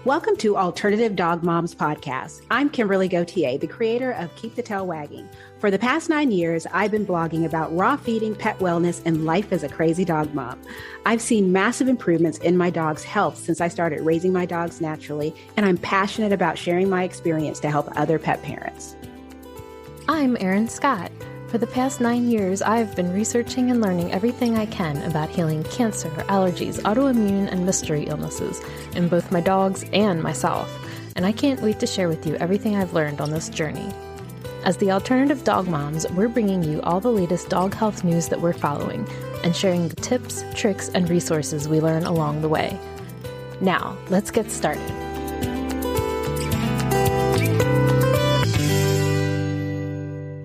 Welcome to Alternative Dog Moms Podcast. I'm Kimberly Gauthier, the creator of Keep the Tail Wagging. For the past 9 years, I've been blogging about raw feeding, pet wellness, and life as a crazy dog mom. I've seen massive improvements in my dog's health since I started raising my dogs naturally, and I'm passionate about sharing my experience to help other pet parents. I'm Erin Scott. For the past 9 years, I've been researching and learning everything I can about healing cancer, allergies, autoimmune, and mystery illnesses in both my dogs and myself, and I can't wait to share with you everything I've learned on this journey. As the Alternative Dog Moms, we're bringing you all the latest dog health news that we're following and sharing the tips, tricks, and resources we learn along the way. Now, let's get started.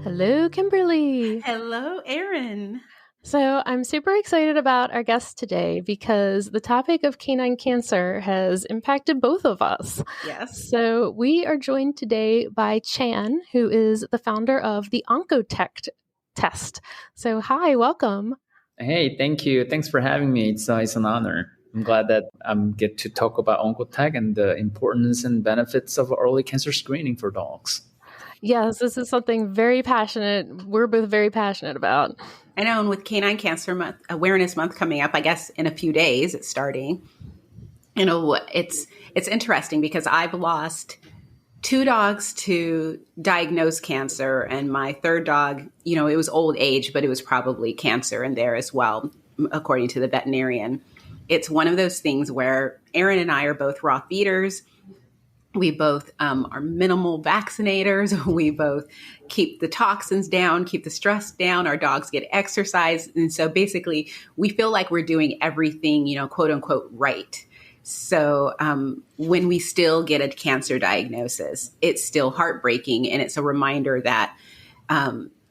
Hello, Kimberly. Hello, Erin. So I'm super excited about our guest today because the topic of canine cancer has impacted both of us. Yes. So we are joined today by Chan, who is the founder of the Oncotect test. So hi, welcome. Hey, thank you. Thanks for having me. It's an honor. I'm glad that I get to talk about Oncotect and the importance and benefits of early cancer screening for dogs. Yes, this is something we're both very passionate about. I know, and with Canine Cancer Month, Awareness Month coming up, I guess in a few days it's starting. You know, it's interesting because I've lost 2 dogs to diagnosed cancer, and my third dog, you know, it was old age, but it was probably cancer in there as well, according to the veterinarian. It's one of those things where Erin and I are both raw feeders. We both are minimal vaccinators. We both keep the toxins down, keep the stress down. Our dogs get exercise. And so basically we feel like we're doing everything, you know, quote unquote, right. So when we still get a cancer diagnosis, it's still heartbreaking. And it's a reminder that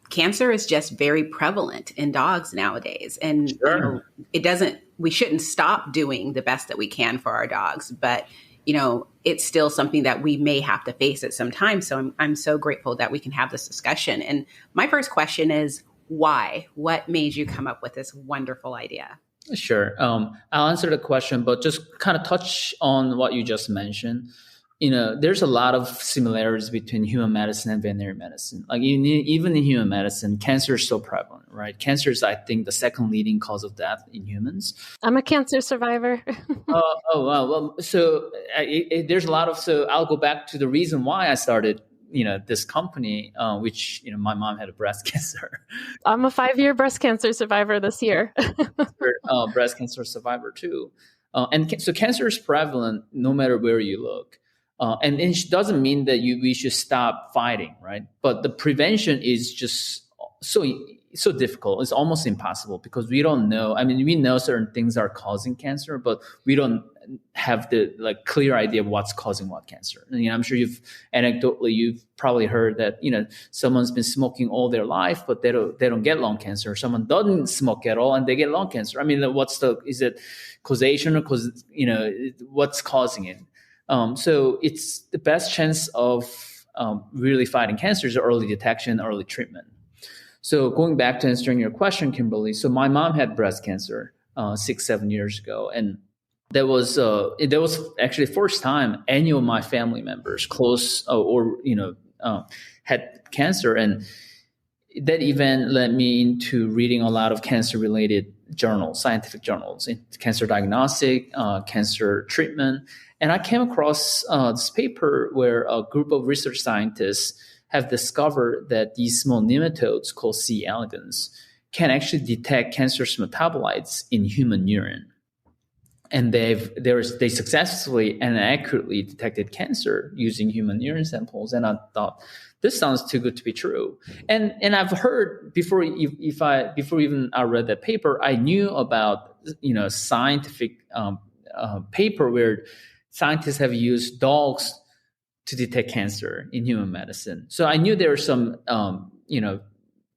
cancer is just very prevalent in dogs nowadays. And Sure. You know, we shouldn't stop doing the best that we can for our dogs, but you know, it's still something that we may have to face at some time. So I'm so grateful that we can have this discussion. And my first question is, why? What made you come up with this wonderful idea? Sure. I'll answer the question, but just kind of touch on what you just mentioned. You know, there's a lot of similarities between human medicine and veterinary medicine. Like even in human medicine, cancer is so prevalent, right? Cancer is, I think, the second leading cause of death in humans. I'm a cancer survivor. Well, so there's a lot of, so I'll go back to the reason why I started, you know, this company, which, you know, my mom had a breast cancer. I'm a 5-year breast cancer survivor this year. Breast cancer survivor too. So cancer is prevalent no matter where you look. And it doesn't mean that we should stop fighting, right? But the prevention is just so difficult. It's almost impossible because we don't know. I mean, we know certain things are causing cancer, but we don't have the clear idea of what's causing what cancer. And you know, I'm sure you've probably heard that, you know, someone's been smoking all their life, but they don't get lung cancer. Someone doesn't smoke at all and they get lung cancer. I mean, is it causation or what's causing it? So it's the best chance of really fighting cancer is early detection, early treatment. So going back to answering your question, Kimberly, so my mom had breast cancer 6-7 years ago, and that was actually the first time any of my family members, close had cancer, and that event led me into reading a lot of cancer-related journals, scientific journals, cancer diagnostic, cancer treatment. And I came across this paper where a group of research scientists have discovered that these small nematodes called C. elegans can actually detect cancerous metabolites in human urine. And they successfully and accurately detected cancer using human urine samples. And I thought, this sounds too good to be true. And I've heard before even I read that paper, I knew about, you know, scientific paper where scientists have used dogs to detect cancer in human medicine. So I knew there was some,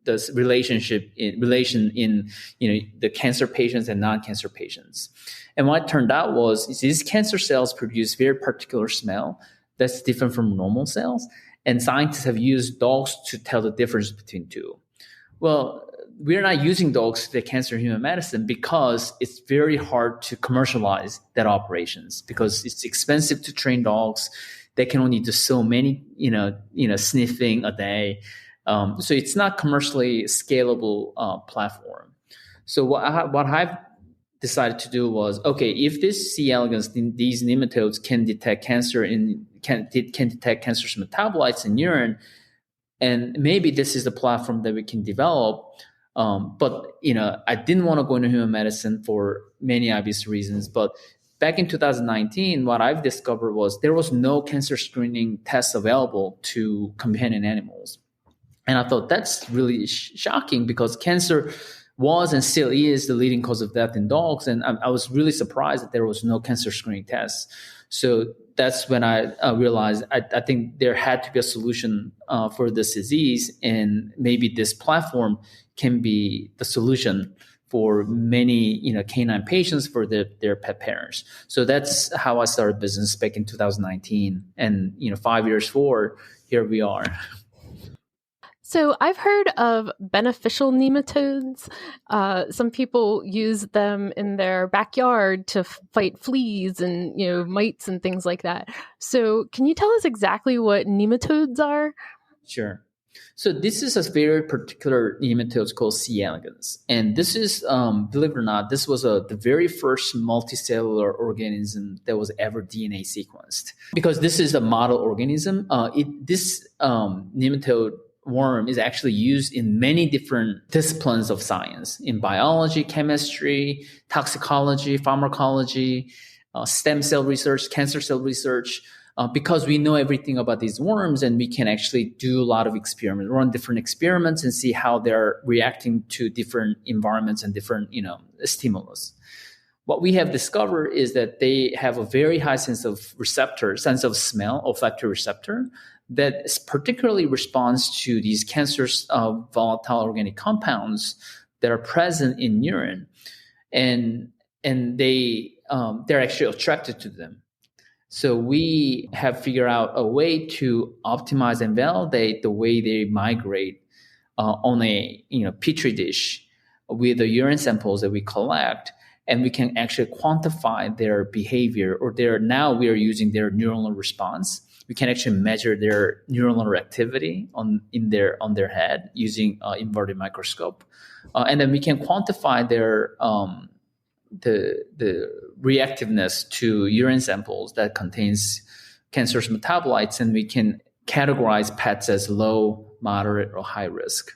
this relation in, you know, the cancer patients and non-cancer patients. And what it turned out was these cancer cells produce very particular smell that's different from normal cells. And scientists have used dogs to tell the difference between two. Well, we're not using dogs to detect cancer in human medicine because it's very hard to commercialize that operations because it's expensive to train dogs. They can only do so many, sniffing a day. So it's not commercially scalable platform. So what I've decided to do was, okay, if this C. elegans, these nematodes can detect cancer can detect cancerous metabolites in urine, and maybe this is the platform that we can develop. But I didn't want to go into human medicine for many obvious reasons. But back in 2019, what I've discovered was there was no cancer screening tests available to companion animals. And I thought that's really shocking because cancer was and still is the leading cause of death in dogs. And I was really surprised that there was no cancer screening tests. So that's when I realized I think there had to be a solution for this disease. And maybe this platform can be the solution for many canine patients, for their pet parents. So that's how I started business back in 2019. And 5 years forward, here we are. So I've heard of beneficial nematodes. Some people use them in their backyard to fight fleas and mites and things like that. So can you tell us exactly what nematodes are? Sure. So this is a very particular nematode called C. elegans. And this is, believe it or not, this was the very first multicellular organism that was ever DNA sequenced. Because this is a model organism, this nematode worm is actually used in many different disciplines of science, in biology, chemistry, toxicology, pharmacology, stem cell research, cancer cell research, because we know everything about these worms and we can actually do a lot of experiments, run different experiments and see how they're reacting to different environments and different, stimulus. What we have discovered is that they have a very high sense of smell, olfactory receptor, that particularly responds to these cancerous volatile organic compounds that are present in urine, and they're actually attracted to them. So we have figured out a way to optimize and validate the way they migrate on a petri dish with the urine samples that we collect, and we can actually quantify their behavior, or now we are using their neuronal response. We can actually measure their neuronal activity on their head using inverted microscope, and then we can quantify their the reactiveness to urine samples that contains cancerous metabolites, and we can categorize pets as low, moderate, or high risk.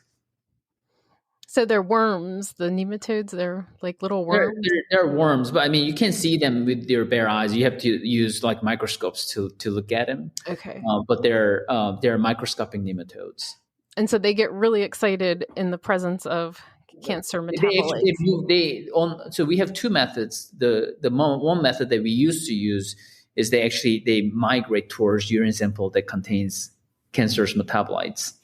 So they're worms, the nematodes, they're like little worms? They're worms, but I mean, you can see them with your bare eyes. You have to use like microscopes to look at them. Okay. But they're microscopic nematodes. And so they get really excited in the presence of cancer metabolites. So we have two methods. The one method that we used to use is they migrate towards urine sample that contains cancerous metabolites.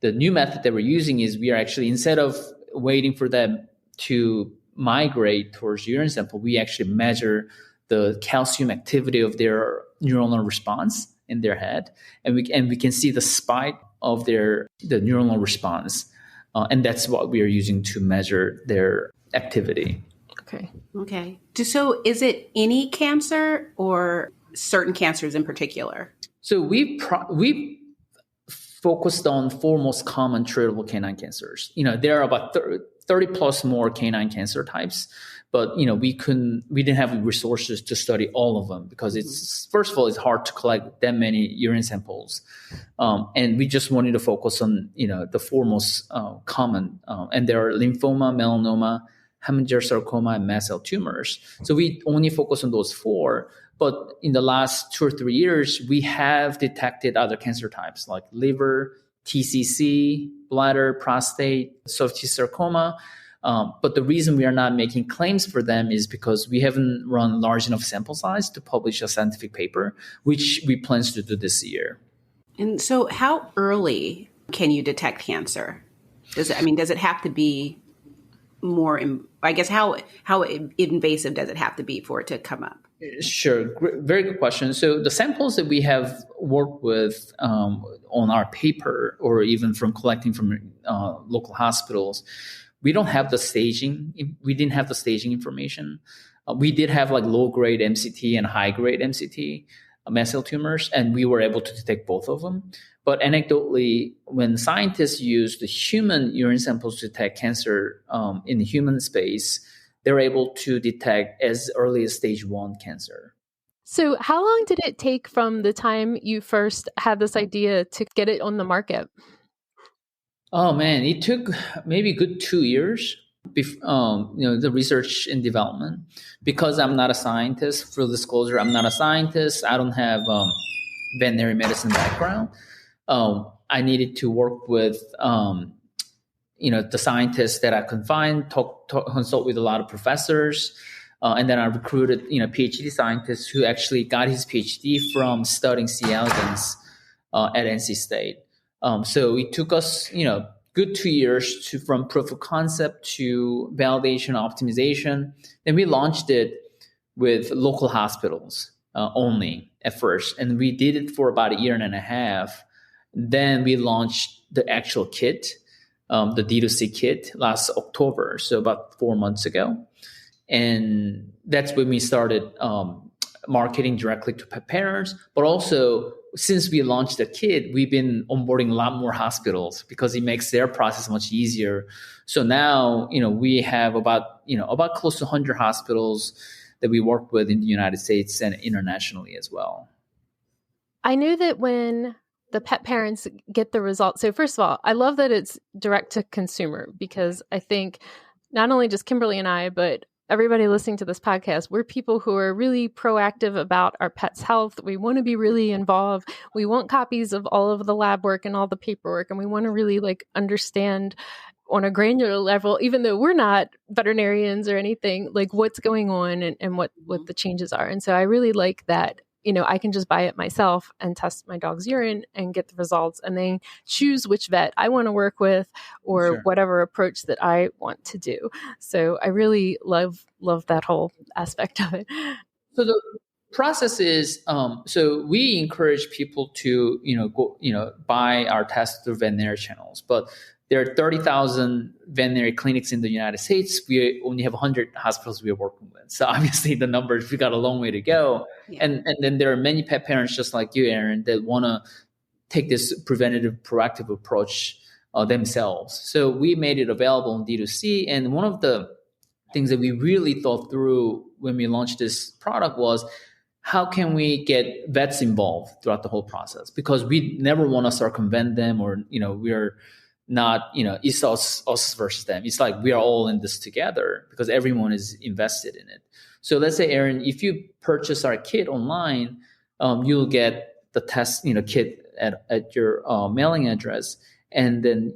The new method that we're using is we are actually, instead of waiting for them to migrate towards urine sample, we actually measure the calcium activity of their neuronal response in their head, and we can see the spike of the neuronal response, and that's what we are using to measure their activity. Okay. So is it any cancer or certain cancers in particular? So we focused on 4 most common treatable canine cancers. There are about 30 plus more canine cancer types, but we didn't have resources to study all of them because first of all, it's hard to collect that many urine samples, and we just wanted to focus on the 4 most common, and there are lymphoma, melanoma, hemangiosarcoma, and mast cell tumors. So we only focus on those 4. But in the last 2 or 3 years, we have detected other cancer types like liver, TCC, bladder, prostate, soft tissue sarcoma. But the reason we are not making claims for them is because we haven't run large enough sample size to publish a scientific paper, which we plan to do this year. And so how early can you detect cancer? Does it have to be I guess how invasive does it have to be for it to come up? Sure. Very good question. So the samples that we have worked with on our paper, or even from collecting from local hospitals, we don't have the staging. We didn't have the staging information. We did have like low grade MCT and high grade MCT mast cell tumors, and we were able to detect both of them. But anecdotally, when scientists use the human urine samples to detect cancer in the human space, they're able to detect as early as stage 1 cancer. So how long did it take from the time you first had this idea to get it on the market? Oh man, it took maybe a good 2 years. The research and development, because I'm not a scientist. Full disclosure, I'm not a scientist. I don't have veterinary medicine background. I needed to work with the scientists that I could find, consult with a lot of professors, and then I recruited PhD scientists who actually got his PhD from studying C. elegans at NC State. So it took us good 2 years from proof of concept to validation, optimization. Then we launched it with local hospitals only at first. And we did it for about 1.5 years. Then we launched the actual kit, the D2C kit, last October, so about 4 months ago. And that's when we started marketing directly to pet parents, but also since we launched the kit, we've been onboarding a lot more hospitals because it makes their process much easier. So now, we have about close to 100 hospitals that we work with in the United States and internationally as well. I know that when the pet parents get the results. So first of all, I love that it's direct to consumer, because I think not only just Kimberly and I, but everybody listening to this podcast, we're people who are really proactive about our pets' health. We want to be really involved. We want copies of all of the lab work and all the paperwork. And we want to really understand on a granular level, even though we're not veterinarians or anything, what's going on and what the changes are. And so I really like that, I can just buy it myself and test my dog's urine and get the results, and then choose which vet I want to work with or Sure. whatever approach that I want to do. So I really love that whole aspect of it. So the process is, so we encourage people to, go, buy our tests through veterinary channels, but there are 30,000 veterinary clinics in the United States. We only have 100 hospitals we are working with. So obviously the numbers, we got a long way to go. Yeah. And then there are many pet parents just like you, Erin, that want to take this preventative, proactive approach themselves. So we made it available on D2C. And one of the things that we really thought through when we launched this product was, how can we get vets involved throughout the whole process? Because we never want to circumvent them, or, we're not, it's us versus them. It's like we are all in this together because everyone is invested in it. So let's say, Erin, if you purchase our kit online, you'll get the test, kit at your mailing address. And then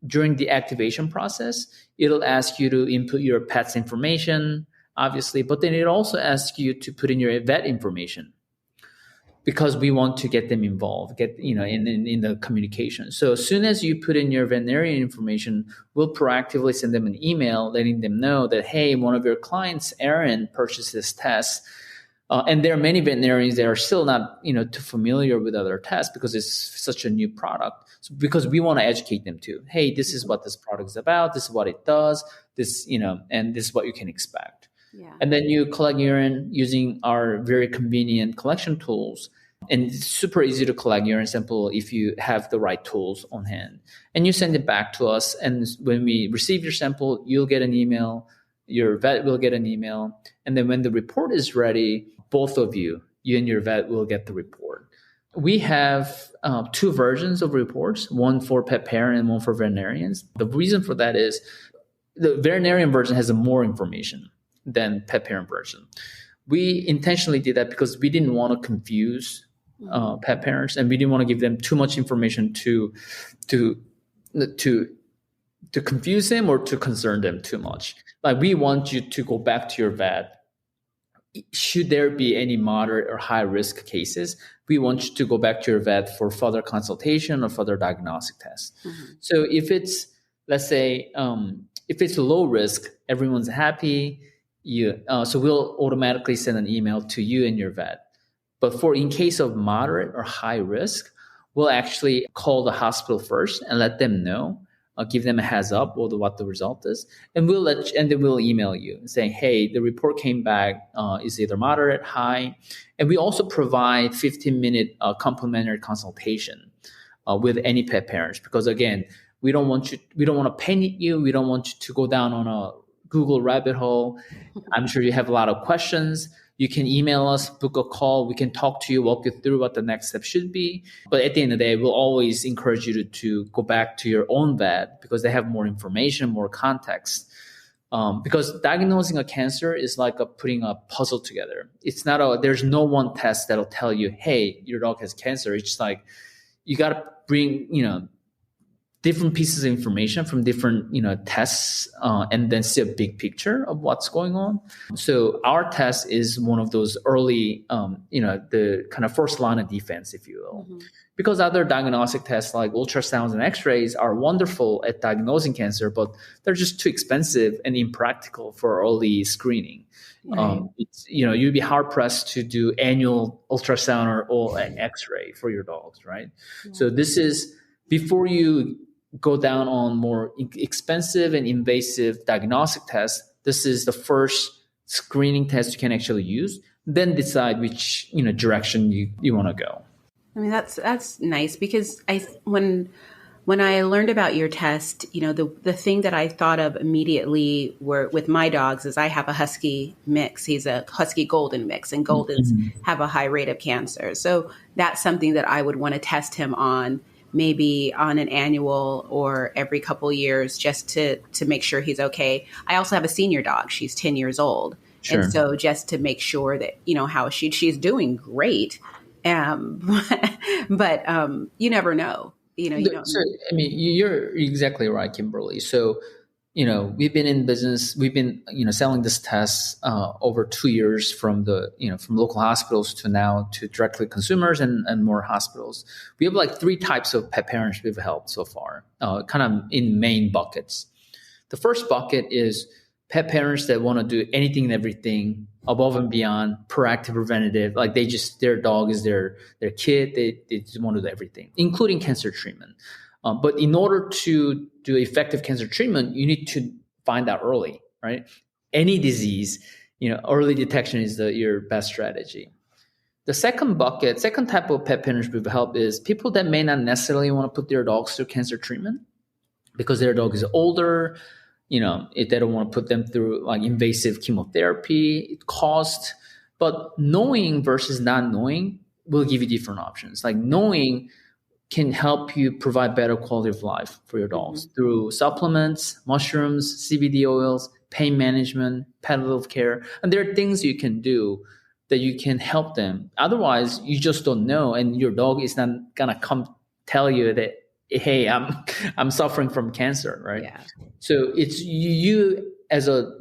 during the activation process, it'll ask you to input your pet's information, obviously, but then it also asks you to put in your vet information, because we want to get them involved, in the communication. So as soon as you put in your veterinarian information, we'll proactively send them an email letting them know that, hey, one of your clients, Erin, purchased this test. And there are many veterinarians that are still not, too familiar with other tests because it's such a new product. So because we want to educate them too. Hey, this is what this product is about. This is what it does. This, and this is what you can expect. Yeah. And then you collect urine using our very convenient collection tools. And it's super easy to collect urine sample if you have the right tools on hand. And you send it back to us. And when we receive your sample, you'll get an email. Your vet will get an email. And then when the report is ready, both of you and your vet will get the report. We have 2 versions of reports, one for pet parent and one for veterinarians. The reason for that is the veterinarian version has more information than pet parent version. We intentionally did that because we didn't want to confuse pet parents, and we didn't want to give them too much information to confuse them or to concern them too much. Like, we want you to go back to your vet. Should there be any moderate or high risk cases, we want you to go back to your vet for further consultation or further diagnostic tests. Mm-hmm. So if it's let's say if it's low risk, everyone's happy. So we'll automatically send an email to you and your vet. But in case of moderate or high risk, we'll actually call the hospital first and let them know, give them a heads up what the result is, and then we'll email you saying, hey, the report came back is either moderate, high, and we also provide 15-minute complimentary consultation with any pet parents, because again, we don't want to panic you. We don't want you to go down on a Google rabbit hole. I'm sure you have a lot of questions. You can email us, book a call. We can talk to you, walk you through what the next step should be. But at the end of the day, we'll always encourage you to go back to your own vet because they have more information, more context. Because diagnosing a cancer is like putting a puzzle together. There's no one test that'll tell you, hey, your dog has cancer. It's just like you got to bring, different pieces of information from different, tests, and then see a big picture of what's going on. So our test is one of those early, the kind of first line of defense, if you will. Mm-hmm. Because other diagnostic tests like ultrasounds and x-rays are wonderful at diagnosing cancer, but they're just too expensive and impractical for early screening. Right. You'd be hard pressed to do annual ultrasound or x-ray for your dogs, right? Yeah. So this is before you go down on more expensive and invasive diagnostic tests. This is the first screening test you can actually use. Then decide which direction you want to go. I mean, that's nice, because when I learned about your test, the thing that I thought of immediately with my dogs is I have a husky mix. He's a husky golden mix, and goldens have a high rate of cancer. So that's something that I would want to test him on, maybe on an annual or every couple years, just to make sure he's okay. I also have a senior dog. She's 10 years old. Sure. And so just to make sure that, how she's doing great. But you never know. You don't. So, I mean, you're exactly right, Kimberly. So, we've been in business. We've been, selling this test over 2 years from from local hospitals to now to directly consumers and more hospitals. We have like 3 types of pet parents we've helped so far, kind of in main buckets. The first bucket is pet parents that want to do anything and everything above and beyond, proactive, preventative. Like their dog is their kid. They just want to do everything, including cancer treatment. But in order to do effective cancer treatment, you need to find out early, right? Any disease, early detection is your best strategy. The second type of pet parents we've helped is people that may not necessarily want to put their dogs through cancer treatment because their dog is older. If they don't want to put them through like invasive chemotherapy, cost. But knowing versus not knowing will give you different options. Like knowing can help you provide better quality of life for your dogs through supplements, mushrooms, CBD oils, pain management, palliative care. And there are things you can do that you can help them. Otherwise, you just don't know, and your dog is not gonna come tell you that, hey, I'm suffering from cancer, right? Yeah. So it's you as a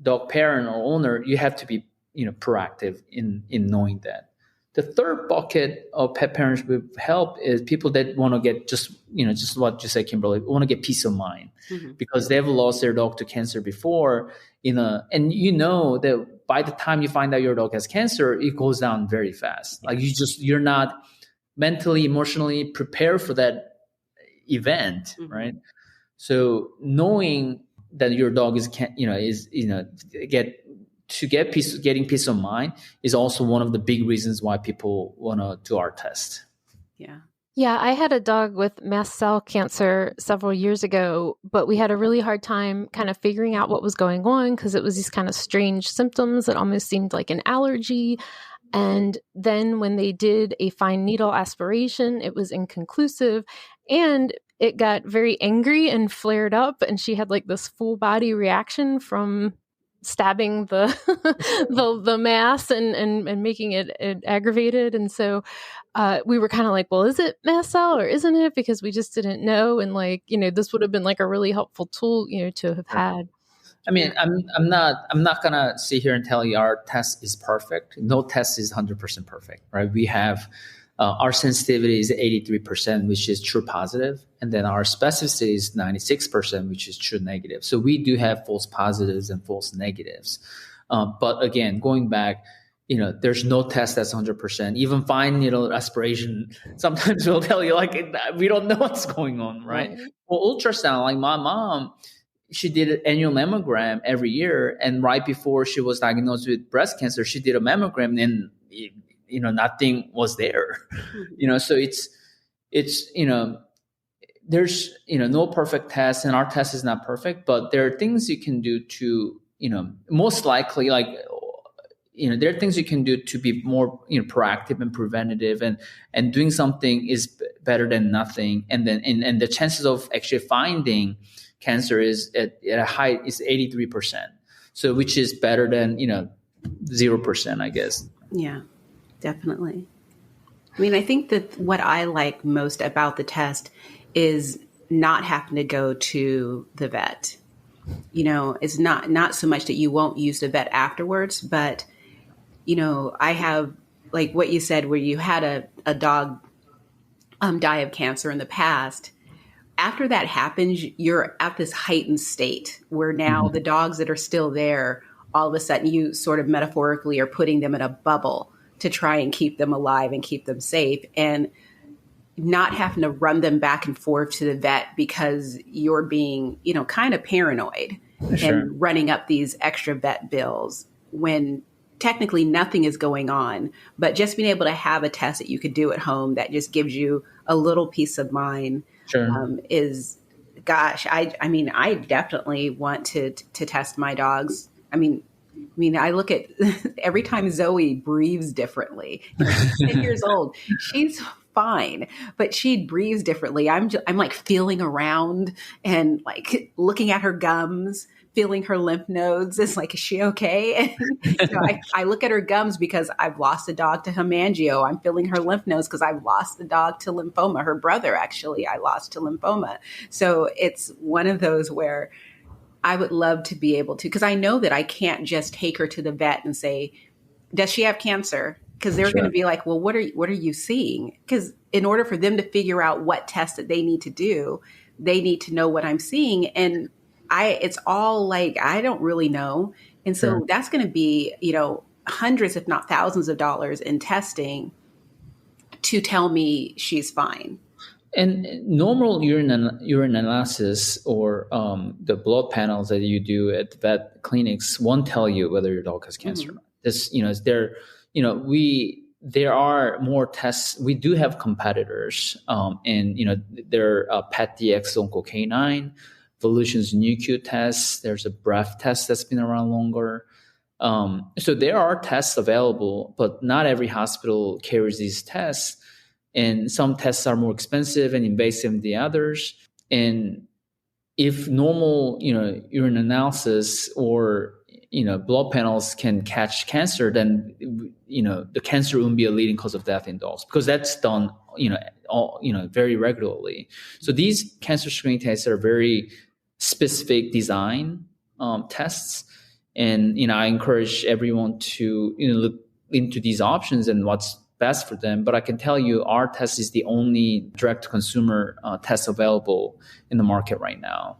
dog parent or owner, you have to be proactive in knowing that. The third bucket of pet parents we help is people that want to get just what you said, Kimberly, want to get peace of mind because they've lost their dog to cancer before. And that by the time you find out your dog has cancer, it goes down very fast. Like you're not mentally, emotionally prepared for that event, right? So knowing that your dog getting peace of mind is also one of the big reasons why people want to do our test. Yeah, I had a dog with mast cell cancer several years ago, but we had a really hard time kind of figuring out what was going on because it was these kind of strange symptoms that almost seemed like an allergy. And then when they did a fine needle aspiration, it was inconclusive and it got very angry and flared up. And she had like this full body reaction from stabbing the mass and making it aggravated. And so we were kind of like, well, is it mast cell or isn't it? Because we just didn't know. And this would have been like a really helpful tool, to have had. I mean, I'm not gonna sit here and tell you our test is perfect. No test is 100% perfect, right? We have Our sensitivity is 83%, which is true positive. And then our specificity is 96%, which is true negative. So we do have false positives and false negatives. But again, going back, there's no test that's 100%. Even fine needle aspiration, sometimes we'll tell you, like, we don't know what's going on, right? Well, ultrasound, like my mom, she did an annual mammogram every year. And right before she was diagnosed with breast cancer, she did a mammogram and, nothing was there. So it's there's, no perfect test, and our test is not perfect, but there are things you can do to, most likely, like, there are things you can do to be more, proactive and preventative, and doing something is better than nothing. And then, and the chances of actually finding cancer is at a high is 83%. So, which is better than, 0%, I guess. Yeah, definitely. I mean, I think that what I like most about the test is not having to go to the vet. It's not so much that you won't use the vet afterwards, but I have, like what you said, where you had a dog die of cancer in the past. After that happens, you're at this heightened state where now the dogs that are still there, all of a sudden you sort of metaphorically are putting them in a bubble to try and keep them alive and keep them safe, and not having to run them back and forth to the vet because you're being, kind of paranoid and running up these extra vet bills when technically nothing is going on, but just being able to have a test that you could do at home that just gives you a little peace of mind is, gosh, I mean, I definitely want to test my dogs. I mean, I look at every time Zoe breathes differently. She's 10 years old. She's fine, but she breathes differently. I'm like feeling around and like looking at her gums, feeling her lymph nodes. It's like, is she okay? And I look at her gums because I've lost a dog to hemangio. I'm feeling her lymph nodes because I've lost the dog to lymphoma. Her brother, actually, I lost to lymphoma. So it's one of those where I would love to be able to, because I know that I can't just take her to the vet and say, does she have cancer? Because they're going to be like, well, what are you seeing? Because in order for them to figure out what test that they need to do, they need to know what I'm seeing. And it's all like, I don't really know. And so that's going to be, hundreds, if not thousands of dollars in testing to tell me she's fine. And normal urine analysis or the blood panels that you do at vet clinics won't tell you whether your dog has cancer or not. This, there are more tests. We do have competitors, and there are PetDx OncoCanine, Volution's NuQ test. There's a breath test that's been around longer. So there are tests available, but not every hospital carries these tests. And some tests are more expensive and invasive than the others. And if normal, urine analysis or, blood panels can catch cancer, then, the cancer wouldn't be a leading cause of death in dogs, because that's done, very regularly. So these cancer screening tests are very specific design tests. And, I encourage everyone to, look into these options and what's best for them. But I can tell you our test is the only direct to consumer test available in the market right now.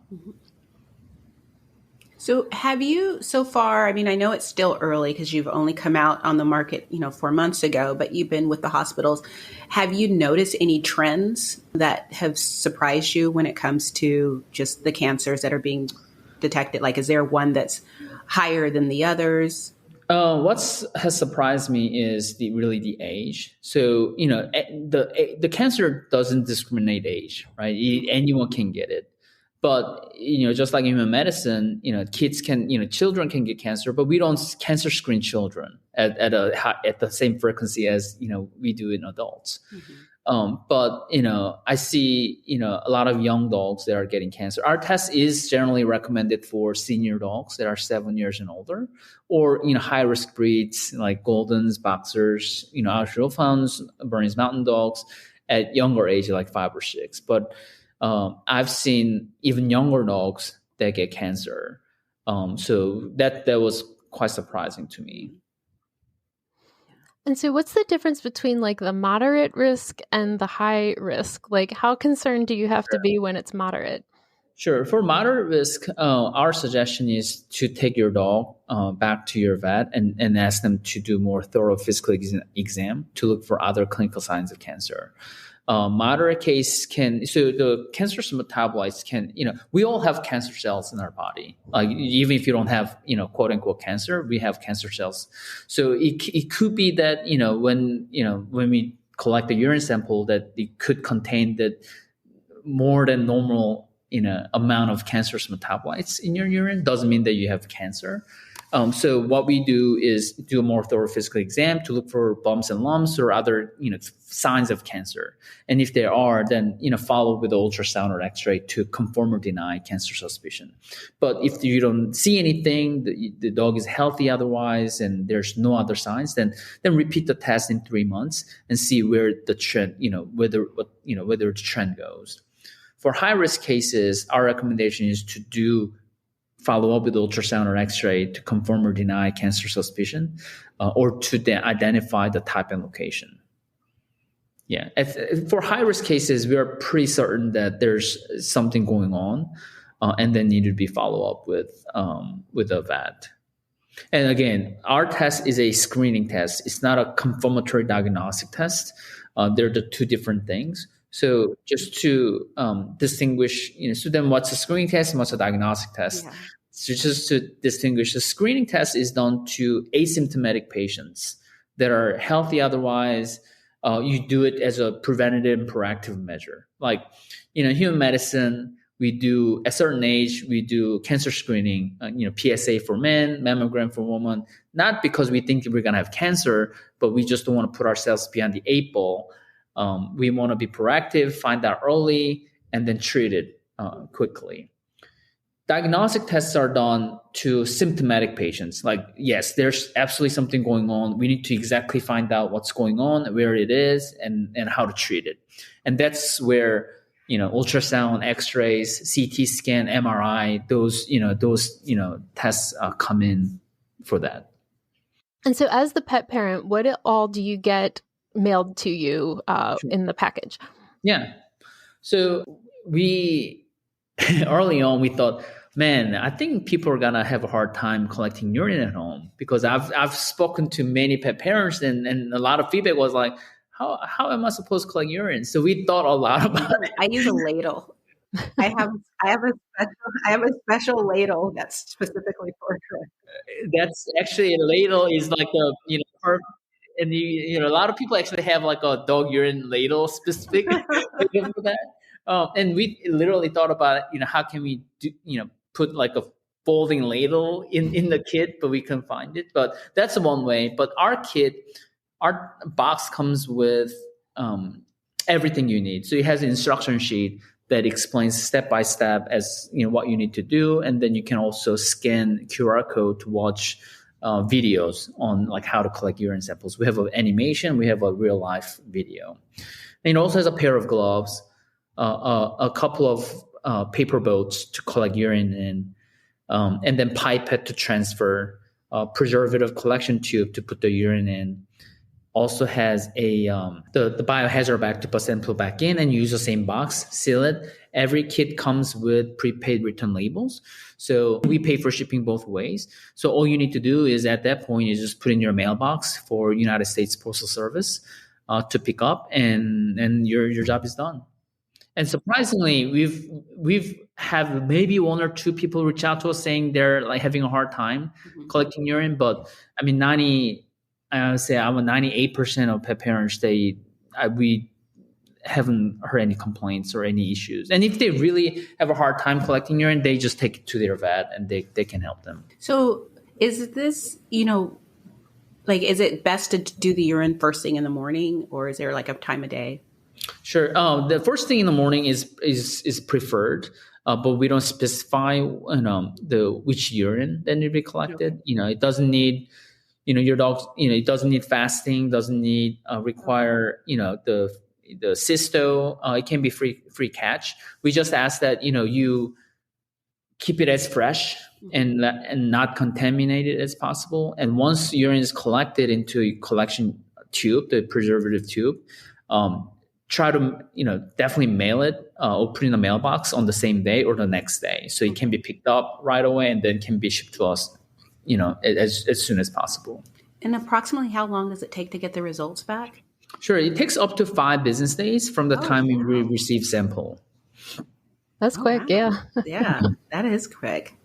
So have you so far, I know it's still early because you've only come out on the market, 4 months ago, but you've been with the hospitals. Have you noticed any trends that have surprised you when it comes to just the cancers that are being detected? Like, is there one that's higher than the others? What has surprised me is really the age. So, the cancer doesn't discriminate age, right? Anyone can get it. But, just like in human medicine, children can get cancer, but we don't cancer screen children at the same frequency as, we do in adults. But, I see, a lot of young dogs that are getting cancer. Our test is generally recommended for senior dogs that are 7 years and older, or, high risk breeds like Goldens, Boxers, Irish Wolfhounds, Bernese Mountain Dogs at younger age, like 5 or 6. But I've seen even younger dogs that get cancer. So that was quite surprising to me. And so what's the difference between like the moderate risk and the high risk? Like how concerned do you have to be when it's moderate? Sure. For moderate risk, our suggestion is to take your dog back to your vet and ask them to do more thorough physical exam to look for other clinical signs of cancer. Moderate case so the cancerous metabolites we all have cancer cells in our body. Like even if you don't have, quote unquote cancer, we have cancer cells. So it could be that, when we collect the urine sample that it could contain that more than normal amount of cancerous metabolites in your urine. Doesn't mean that you have cancer. So what we do is do a more thorough physical exam to look for bumps and lumps or other signs of cancer. And if there are, then follow with ultrasound or X-ray to confirm or deny cancer suspicion. But if you don't see anything, the dog is healthy otherwise, and there's no other signs, then repeat the test in 3 months and see where the trend, whether the trend goes. For high-risk cases, our recommendation is to do follow-up with ultrasound or X-ray to confirm or deny cancer suspicion, or to then identify the type and location. Yeah, for high-risk cases, we are pretty certain that there's something going on, and then need to be follow-up with a vet. And again, our test is a screening test. It's not a confirmatory diagnostic test. They're the two different things. So just to distinguish, so then what's a screening test and what's a diagnostic test? Yeah. So just to distinguish, the screening test is done to asymptomatic patients that are healthy otherwise. You do it as a preventative and proactive measure. Like, human medicine, we do at a certain age, we do cancer screening, PSA for men, mammogram for women, not because we think we're going to have cancer, but we just don't want to put ourselves behind the 8 ball. We want to be proactive, find out early, and then treat it quickly. Diagnostic tests are done to symptomatic patients. Like, yes, there's absolutely something going on. We need to exactly find out what's going on, where it is, and how to treat it. And that's where, ultrasound, X-rays, CT scan, MRI, those tests come in for that. And so as the pet parent, what all do you get mailed to you in the package? Yeah. So we, early on, we thought, man, I think people are going to have a hard time collecting urine at home, because I've spoken to many pet parents and a lot of feedback was like, how am I supposed to collect urine? So we thought a lot about it. I use a ladle. I have a special ladle that's specifically for it. That's actually, a ladle is like and a lot of people actually have like a dog urine ladle specific for that. And we literally thought about, how can we do, put like a folding ladle in the kit, but we couldn't find it. But that's one way. But our box comes with everything you need. So it has an instruction sheet that explains step by step as what you need to do, and then you can also scan QR code to watch videos on like how to collect urine samples. We have an animation, we have a real life video, and it also has a pair of gloves, a couple of paper boats to collect urine in, and then pipette to transfer, preservative collection tube to put the urine in. Also has the biohazard bag to put sample back in and use the same box, seal it. Every kit comes with prepaid return labels. So we pay for shipping both ways. So all you need to do is at that point, you just put in your mailbox for United States Postal Service to pick up, and your job is done. And surprisingly, we've have maybe 1 or 2 people reach out to us saying they're like having a hard time collecting urine. But I mean, I would say I'm a 98% of pet parents, we haven't heard any complaints or any issues. And if they really have a hard time collecting urine, they just take it to their vet and they can help them. So is this, is it best to do the urine first thing in the morning, or is there like a time of day? Sure. The first thing in the morning is preferred, but we don't specify which urine that need to be collected. Okay. It doesn't need your dog, it doesn't need fasting, doesn't need require, the cysto. It can be free catch. We just ask that, you keep it as fresh and not contaminated as possible. And once urine is collected into a collection tube, the preservative tube. Try to, definitely mail it or put in a mailbox on the same day or the next day. So it can be picked up right away and then can be shipped to us, as soon as possible. And approximately how long does it take to get the results back? Sure. It takes up to 5 business days from the time we receive sample. That's quick. Wow. Yeah. Yeah, that is quick.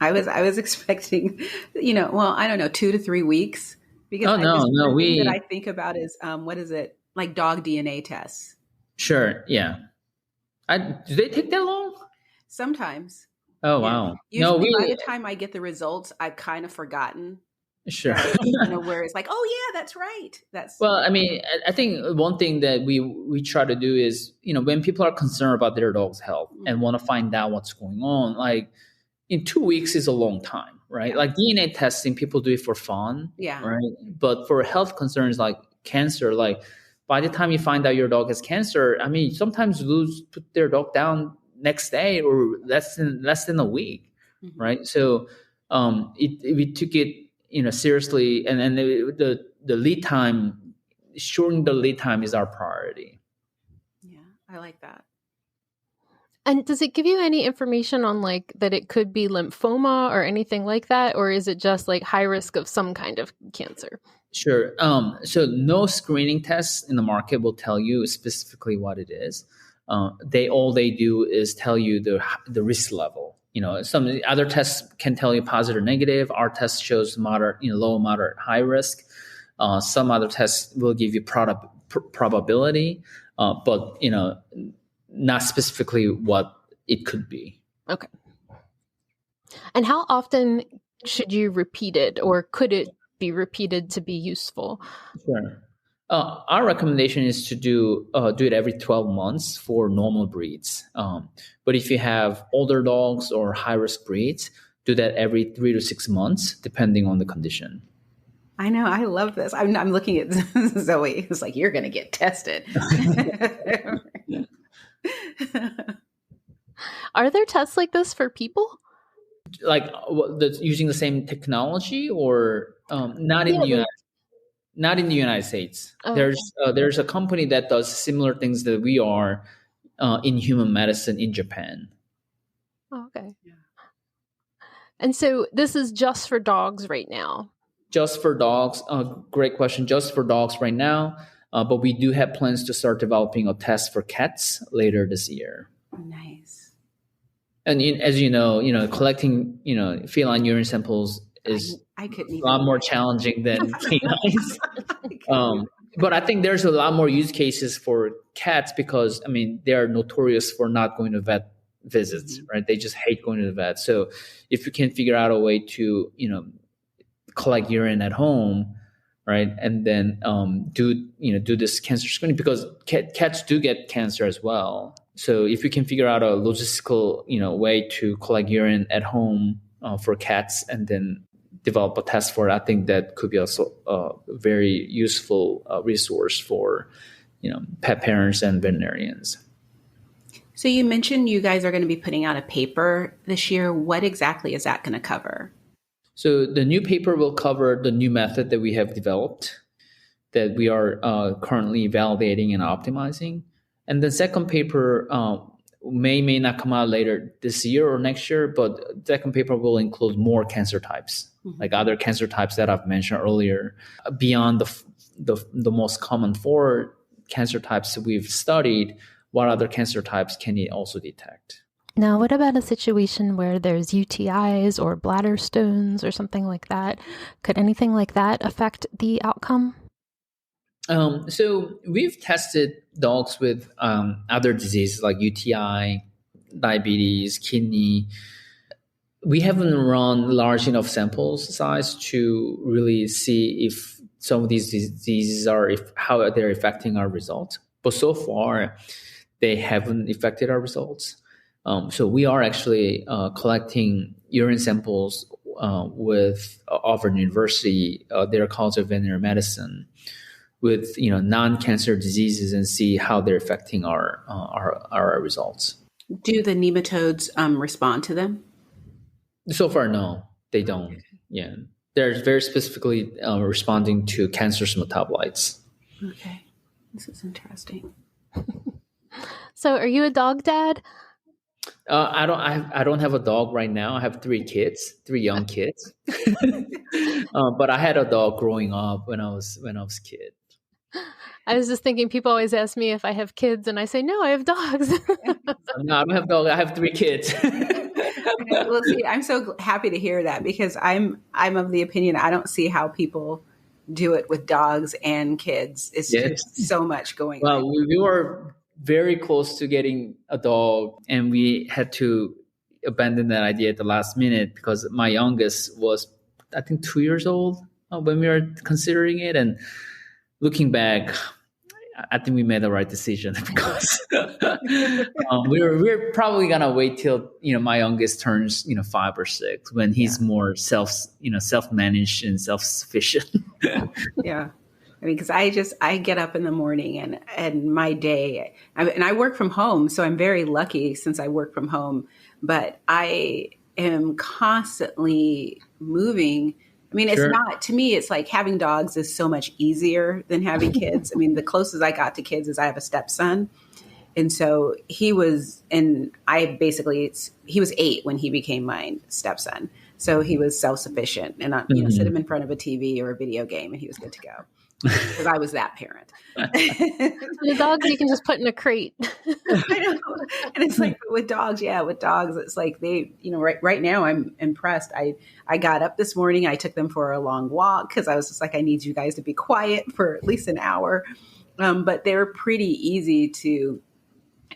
I was expecting, I don't know, 2 to 3 weeks. Because the thing that I think about is, what is it? Like dog DNA tests. Sure. Yeah. Do they take that long? Sometimes. Oh, wow. Usually by the time I get the results, I've kind of forgotten. Sure. Where it's like, oh yeah, that's right. Well, I mean, I think one thing that we try to do is, when people are concerned about their dog's health and want to find out what's going on, like in 2 weeks is a long time, right? Yeah. Like DNA testing, people do it for fun. Yeah. Right. But for health concerns like cancer, like by the time you find out your dog has cancer, I mean, sometimes put their dog down next day or less than a week. Mm-hmm. Right. So we took it, seriously, and then the lead time, shortening the lead time is our priority. Yeah, I like that. And does it give you any information on like that it could be lymphoma or anything like that? Or is it just like high risk of some kind of cancer? Sure. So no screening tests in the market will tell you specifically what it is. All they do is tell you the risk level. Some other tests can tell you positive or negative. Our test shows moderate, low, moderate, high risk. Some other tests will give you probability, but not specifically what it could be. Okay. And how often should you repeat it, or could it be repeated to be useful? Sure. Our recommendation is to do it every 12 months for normal breeds. But if you have older dogs or high-risk breeds, do that every 3 to 6 months, depending on the condition. I know. I love this. I'm looking at Zoe. It's like, you're going to get tested. Are there tests like this for people? Like using the same technology, or not in the United States? Not in the United States. Oh, there's a company that does similar things that we are in human medicine in Japan. Oh, okay. Yeah. And so this is just for dogs right now? Just for dogs. Great question. Just for dogs right now. But we do have plans to start developing a test for cats later this year. Nice. And as you know, collecting, feline urine samples is a lot more challenging than canines. But I think there's a lot more use cases for cats because, I mean, they are notorious for not going to vet visits, right? They just hate going to the vet. So if you can figure out a way to, collect urine at home, right, and then do this cancer screening, because cats do get cancer as well. So if you can figure out a logistical, way to collect urine at home for cats and then develop a test for it, I think that could be also a very useful resource for, pet parents and veterinarians. So you mentioned you guys are going to be putting out a paper this year. What exactly is that going to cover? So the new paper will cover the new method that we have developed that we are currently validating and optimizing. And the second paper may not come out later this year or next year, but the second paper will include more cancer types, like other cancer types that I've mentioned earlier, beyond the most common 4 cancer types we've studied. What other cancer types can it also detect? Now, what about a situation where there's UTIs or bladder stones or something like that? Could anything like that affect the outcome? So we've tested dogs with other diseases like UTI, diabetes, kidney. We haven't run large enough sample size to really see if some of these diseases how they're affecting our results. But so far, they haven't affected our results. So we are actually collecting urine samples with Auburn University, their College of Veterinary Medicine, with non-cancer diseases and see how they're affecting our results. Do the nematodes respond to them? So far, no, they don't. Yeah. they're very specifically responding to cancerous metabolites. Okay. This is interesting. So are you a dog dad? I don't have a dog right now. I have 3 young kids. But I had a dog growing up when I was a kid. I was just thinking, people always ask me if I have kids, and I say, no, I have dogs. No, I don't have dog. I have 3 kids. Well, see, I'm so happy to hear that, because I'm of the opinion I don't see how people do it with dogs and kids. It's just so much going on. Well, we were very close to getting a dog, and we had to abandon that idea at the last minute because my youngest was, I think, 2 years old when we were considering it. And looking back, I think we made the right decision because we're probably gonna wait till my youngest turns 5 or 6 when he's more self-managed and self-sufficient. Yeah. I mean, because I get up in the morning and my day, and I work from home, so I'm very lucky since I work from home, but I am constantly moving. I mean, it's not, to me, it's like having dogs is so much easier than having kids. I mean, the closest I got to kids is I have a stepson. And so he was 8 when he became my stepson. So he was self-sufficient and sit him in front of a TV or a video game and he was good to go. Because I was that parent. The dogs you can just put in a crate. I know. And it's like with dogs, it's like they, right now I'm impressed. I got up this morning, I took them for a long walk because I was just like, I need you guys to be quiet for at least an hour. But they're pretty easy to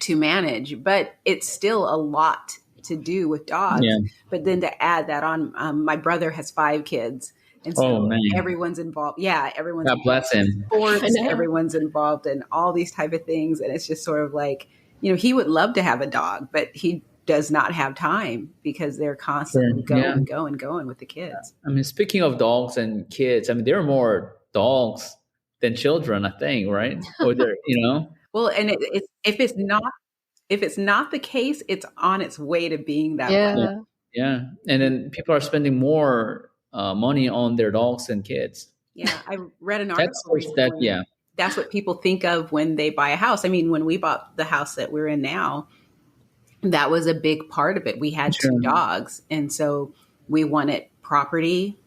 manage, but it's still a lot to do with dogs. Yeah. But then to add that on, my brother has 5 kids. And so everyone's involved. Yeah, everyone's God bless him. Sports, everyone's involved in all these type of things. And it's just sort of like, he would love to have a dog, but he does not have time because they're constantly going with the kids. I mean, speaking of dogs and kids, I mean, there are more dogs than children, I think, right? Or they're, Well, and if it's not the case, it's on its way to being that way. Yeah. And then people are spending more money on their dogs and kids. Yeah, I read an article. That's what people think of when they buy a house. I mean, when we bought the house that we're in now, that was a big part of it. We had 2 dogs, and so we wanted property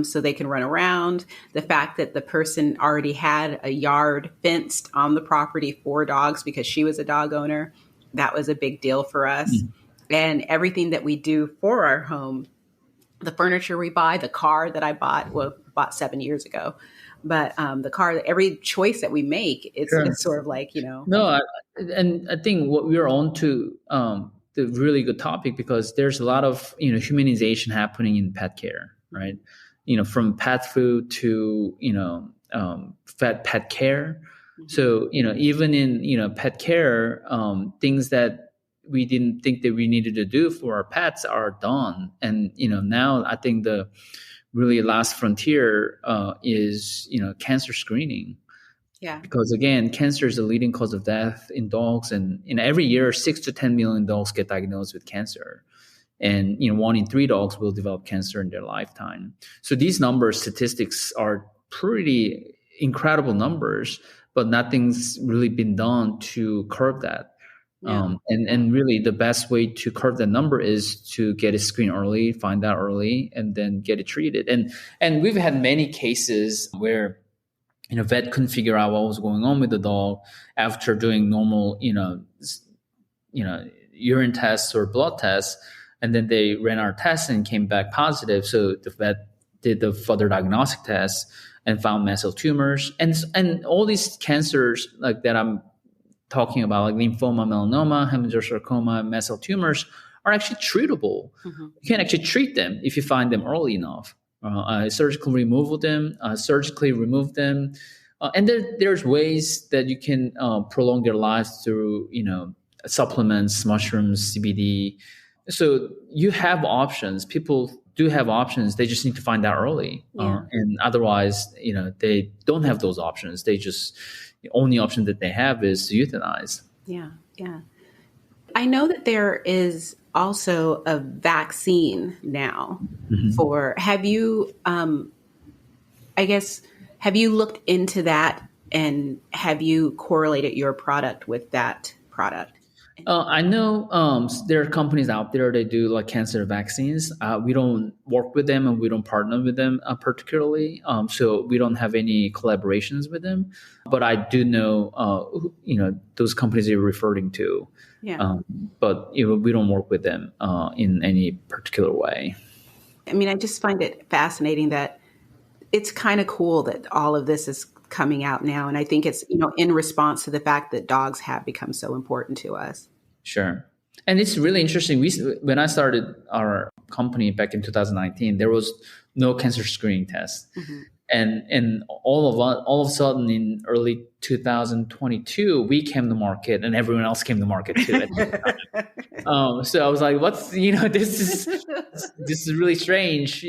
so they can run around. The fact that the person already had a yard fenced on the property for dogs because she was a dog owner, that was a big deal for us. And everything that we do for our home, the furniture we buy, the car that I bought 7 years ago, but the car, every choice that we make, it's sort of like, No, and I think what we're on to the really good topic because there's a lot of, humanization happening in pet care, right? From pet food to, pet care. Mm-hmm. So, even in, pet care, things that we didn't think that we needed to do for our pets are done. And, now I think the really last frontier is, cancer screening. Yeah. Because again, cancer is the leading cause of death in dogs. And every year, 6 to 10 million dogs get diagnosed with cancer. And, 1 in 3 dogs will develop cancer in their lifetime. So these statistics are pretty incredible numbers, but nothing's really been done to curb that. Yeah. And really the best way to curb that number is to get it screened early, find out early, and then get it treated. And we've had many cases where, vet couldn't figure out what was going on with the dog after doing normal, urine tests or blood tests. And then they ran our tests and came back positive. So the vet did the further diagnostic tests and found mast cell tumors and all these cancers like that I'm talking about, like lymphoma, melanoma, hemangiosarcoma, mast cell tumors are actually treatable. Mm-hmm. You can actually treat them if you find them early enough. Surgically remove them. And there's ways that you can prolong their lives through, supplements, mushrooms, CBD. So you have options. People do have options. They just need to find out early. And otherwise, they don't have those options. The only option that they have is to euthanize. Yeah. I know that there is also a vaccine now for, have you, have you looked into that and have you correlated your product with that product? I know there are companies out there that do like cancer vaccines. We don't work with them and we don't partner with them particularly. So we don't have any collaborations with them. But I do know, those companies you're referring to. Yeah. But we don't work with them in any particular way. I mean, I just find it fascinating that it's kind of cool that all of this is coming out now. And I think it's, in response to the fact that dogs have become so important to us. Sure. And it's really interesting. When I started our company back in 2019, there was no cancer screening test. And all of a sudden in early 2022, we came to market and everyone else came to market too. So I was like, this is really strange,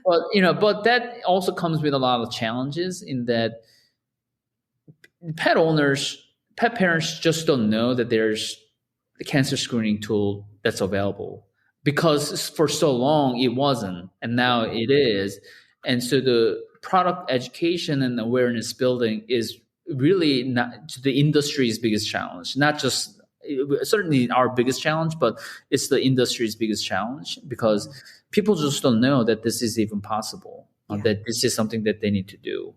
But that also comes with a lot of challenges in that pet parents just don't know that there's the cancer screening tool that's available, because for so long it wasn't, and now it is. And so the product education and awareness building is really not the industry's biggest challenge, not just certainly our biggest challenge, but it's the industry's biggest challenge, because people just don't know that this is even possible, that this is something that they need to do.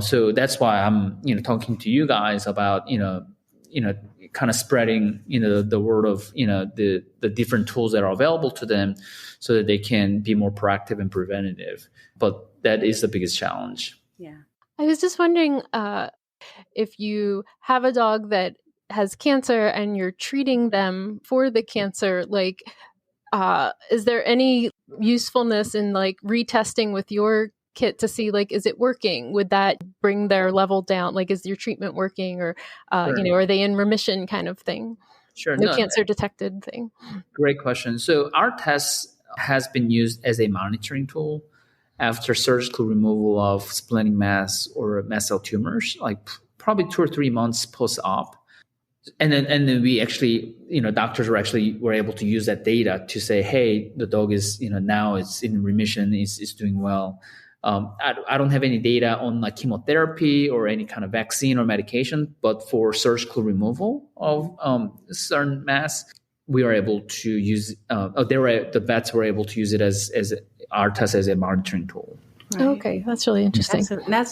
So that's why I'm, talking to you guys about, kind of spreading, the word of, the different tools that are available to them so that they can be more proactive and preventative. But that is the biggest challenge. Yeah. I was just wondering if you have a dog that has cancer and you're treating them for the cancer, is there any usefulness in retesting with your kit to see is it working? Would that bring their level down? Is your treatment working, or Sure. are they in remission kind of thing? Sure. No cancer detected thing. Great question. So our test has been used as a monitoring tool after surgical removal of splenic mass or mast cell tumors, probably 2 or 3 months post-op. And then we actually, doctors were able to use that data to say, hey, the dog is, now it's in remission, is doing well. I don't have any data on chemotherapy or any kind of vaccine or medication, but for surgical removal of certain mass, we are able to use. The vets were able to use it as our test as a monitoring tool. Right. Okay, that's really interesting.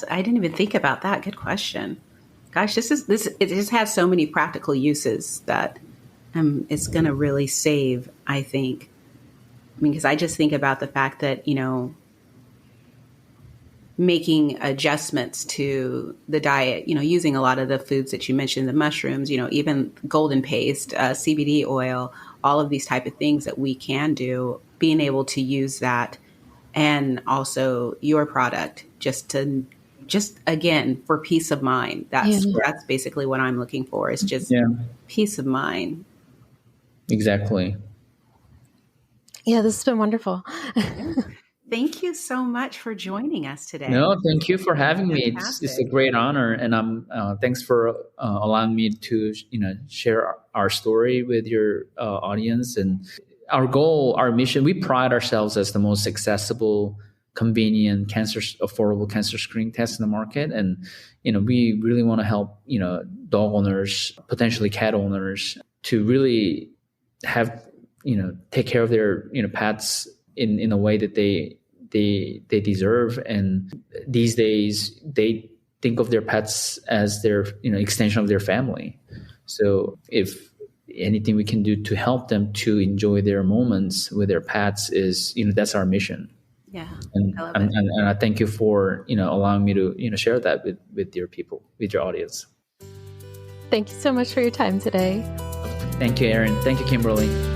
I didn't even think about that. Good question. Gosh, it just has so many practical uses that it's going to really save, I think. Because I just think about the fact that, making adjustments to the diet, using a lot of the foods that you mentioned, the mushrooms, even golden paste, CBD oil, all of these type of things that we can do, being able to use that, and also your product just again, for peace of mind. That's basically what I'm looking for, is just peace of mind. Exactly. Yeah, this has been wonderful. Thank you so much for joining us today. No, thank you for having me. It's a great honor, and thanks for allowing me to share our story with your audience. And our goal, our mission, we pride ourselves as the most accessible, convenient, affordable cancer screening test in the market. And we really want to help dog owners, potentially cat owners, to really have take care of their pets in a way that they deserve. And these days they think of their pets as their extension of their family. So if anything we can do to help them to enjoy their moments with their pets is that's our mission. Yeah, and I thank you for allowing me to share that with your people, with your audience. Thank you so much for your time today. Thank you, Erin. Thank you, Kimberly.